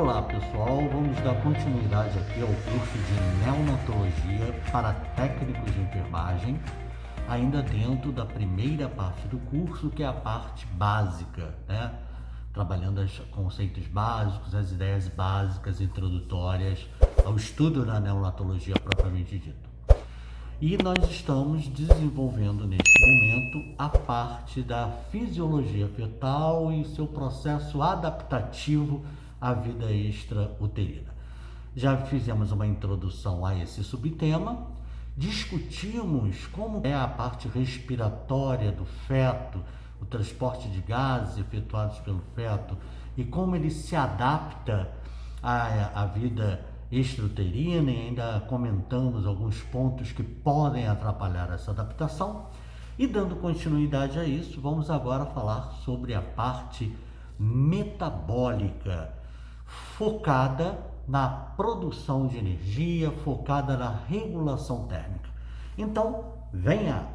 Olá pessoal, vamos dar continuidade aqui ao curso de neonatologia para técnicos de enfermagem, ainda dentro da primeira parte do curso, que é a parte básica, né? Trabalhando os conceitos básicos, as ideias básicas introdutórias ao estudo da neonatologia propriamente dito. E nós estamos desenvolvendo neste momento a parte da fisiologia fetal e seu processo adaptativo à vida extrauterina. Já fizemos uma introdução a esse subtema, discutimos como é a parte respiratória do feto, o transporte de gases efetuados pelo feto e como ele se adapta à vida extrauterina, e ainda comentamos alguns pontos que podem atrapalhar essa adaptação. E dando continuidade a isso, vamos agora falar sobre a parte metabólica, focada na produção de energia, focada na regulação térmica. Então, venha!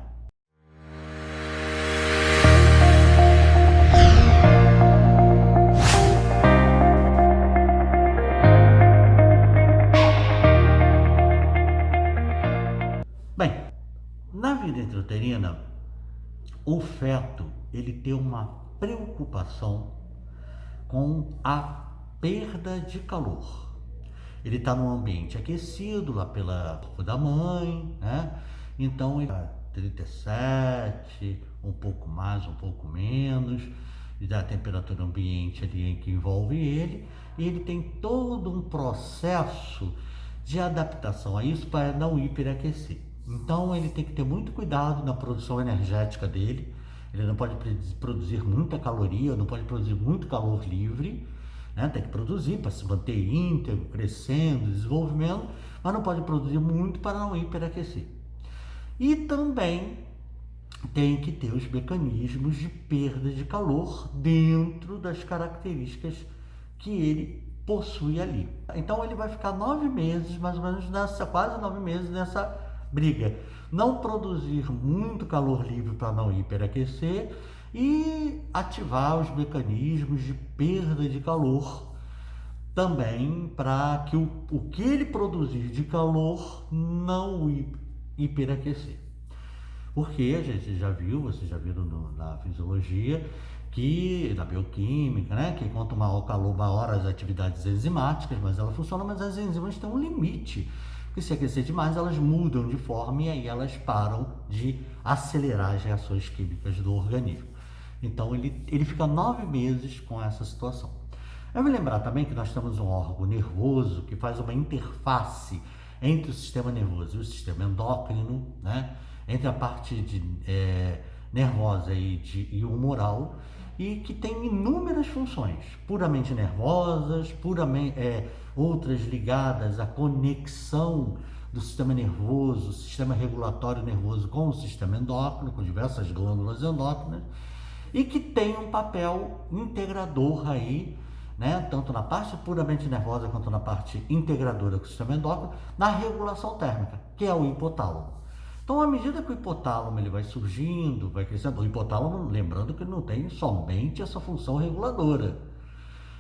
Bem, na vida intrauterina, o feto ele tem uma preocupação com a perda de calor. Ele está num ambiente aquecido lá pelo corpo da mãe, né? Então ele está 37, um pouco mais, um pouco menos, e da temperatura ambiente ali que envolve ele, e ele tem todo um processo de adaptação a isso para não hiperaquecer. Então ele tem que ter muito cuidado na produção energética dele. Ele não pode produzir muita caloria, não pode produzir muito calor livre, né? Tem que produzir para se manter íntegro, crescendo, desenvolvimento, mas não pode produzir muito para não hiperaquecer. E também tem que ter os mecanismos de perda de calor dentro das características que ele possui ali. Então ele vai ficar 9 meses, mais ou menos, quase 9 meses nessa briga. Não produzir muito calor livre para não hiperaquecer e ativar os mecanismos de perda de calor também para que o que ele produzir de calor não hiperaquecer. Porque a gente já viu, vocês já viram na fisiologia, que na bioquímica, né, que quanto maior o calor, maior as atividades enzimáticas, mas ela funciona, mas as enzimas têm um limite. E se aquecer demais, elas mudam de forma e aí elas param de acelerar as reações químicas do organismo. Então ele fica 9 meses com essa situação. Eu me lembrar também que nós temos um órgão nervoso que faz uma interface entre o sistema nervoso e o sistema endócrino, né? Entre a parte nervosa e humoral, e que tem inúmeras funções, puramente nervosas, outras ligadas à conexão do sistema nervoso, sistema regulatório nervoso com o sistema endócrino, com diversas glândulas endócrinas, e que tem um papel integrador aí, né, tanto na parte puramente nervosa quanto na parte integradora com o sistema endócrino, na regulação térmica, que é o hipotálamo. Então, à medida que o hipotálamo ele vai surgindo, vai crescendo, o hipotálamo, lembrando que não tem somente essa função reguladora,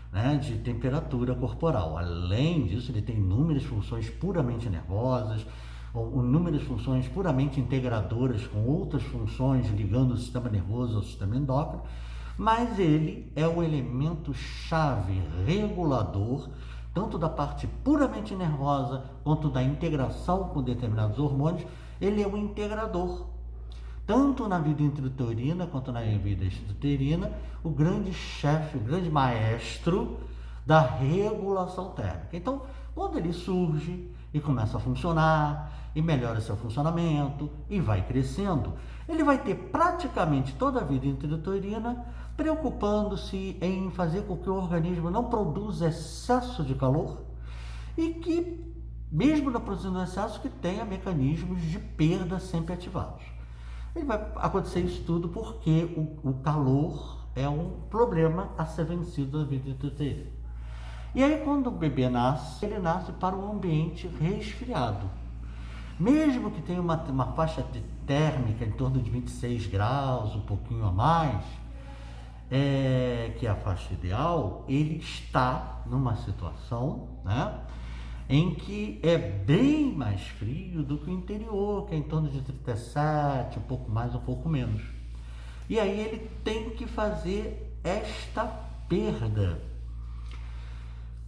né, de temperatura corporal. Além disso, ele tem inúmeras funções puramente nervosas, ou inúmeras funções puramente integradoras com outras funções ligando o sistema nervoso ao sistema endócrino, mas ele é o elemento chave regulador tanto da parte puramente nervosa quanto da integração com determinados hormônios. Ele é o integrador, tanto na vida intrauterina quanto na vida extrauterina, o grande chefe, o grande maestro da regulação térmica. Então, quando ele surge e começa a funcionar, e melhora seu funcionamento, e vai crescendo, ele vai ter praticamente toda a vida intrauterina preocupando-se em fazer com que o organismo não produza excesso de calor e que, mesmo não produzindo excesso, que tenha mecanismos de perda sempre ativados. Ele vai acontecer isso tudo porque o calor é um problema a ser vencido na vida intrauterina. E aí, quando o bebê nasce, ele nasce para um ambiente resfriado. Mesmo que tenha uma faixa térmica em torno de 26 graus, um pouquinho a mais, que é a faixa ideal, ele está numa situação, né, em que é bem mais frio do que o interior, que é em torno de 37, um pouco mais, um pouco menos. E aí ele tem que fazer esta perda.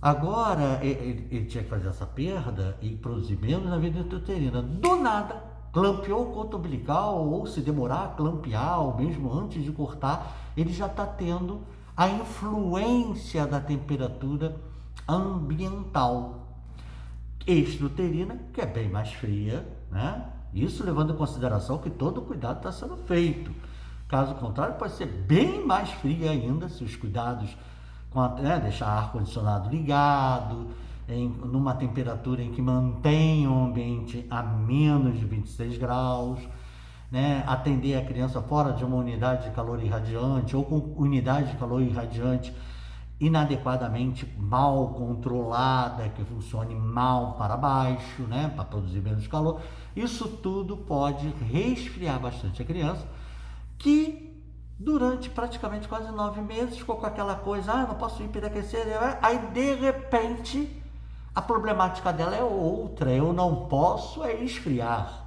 Agora, ele tinha que fazer essa perda e produzir menos na vida intrauterina. Do nada, clampeou o conto umbilical, ou se demorar a clampear, ou mesmo antes de cortar, ele já está tendo a influência da temperatura ambiental extrauterina, que é bem mais fria, né? Isso levando em consideração que todo cuidado está sendo feito. Caso contrário, pode ser bem mais fria ainda, se os cuidados com deixar ar-condicionado ligado, numa temperatura em que mantenha o ambiente a menos de 26 graus, né? Atender a criança fora de uma unidade de calor irradiante ou com unidade de calor irradiante inadequadamente mal controlada, que funcione mal para baixo, né, para produzir menos calor. Isso tudo pode resfriar bastante a criança, que durante praticamente quase 9 meses ficou com aquela coisa, não posso hiperaquecer, aí de repente a problemática dela é outra, eu não posso esfriar.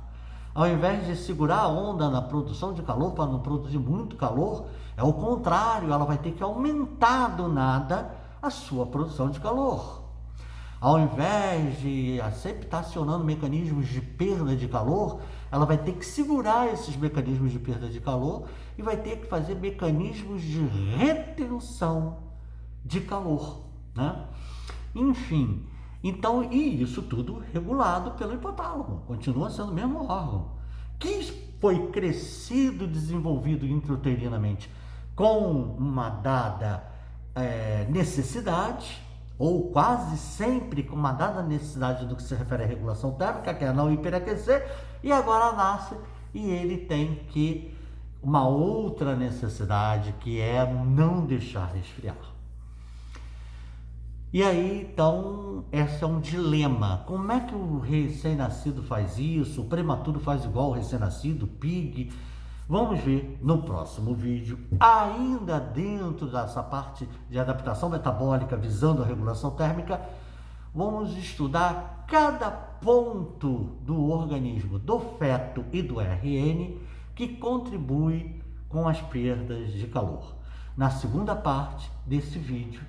Ao invés de segurar a onda na produção de calor para não produzir muito calor, é o contrário, ela vai ter que aumentar do nada a sua produção de calor. Ao invés de sempre estar acionando mecanismos de perda de calor, ela vai ter que segurar esses mecanismos de perda de calor e vai ter que fazer mecanismos de retenção de calor, né? Enfim, então, e isso tudo regulado pelo hipotálamo, continua sendo o mesmo órgão, que foi crescido, desenvolvido intrauterinamente com uma dada necessidade, ou quase sempre com uma dada necessidade do que se refere à regulação térmica, que é não hiperaquecer, e agora nasce e ele tem que uma outra necessidade, que é não deixar resfriar. E aí, então, esse é um dilema. Como é que o recém-nascido faz isso? O prematuro faz igual o recém-nascido, o PIG? Vamos ver no próximo vídeo, ainda dentro dessa parte de adaptação metabólica visando a regulação térmica, vamos estudar cada ponto do organismo do feto e do RN que contribui com as perdas de calor. Na segunda parte desse vídeo,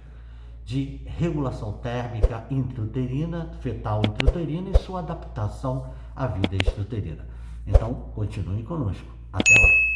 de regulação térmica intrauterina, fetal intrauterina e sua adaptação à vida extrauterina. Então, continue conosco. Até lá!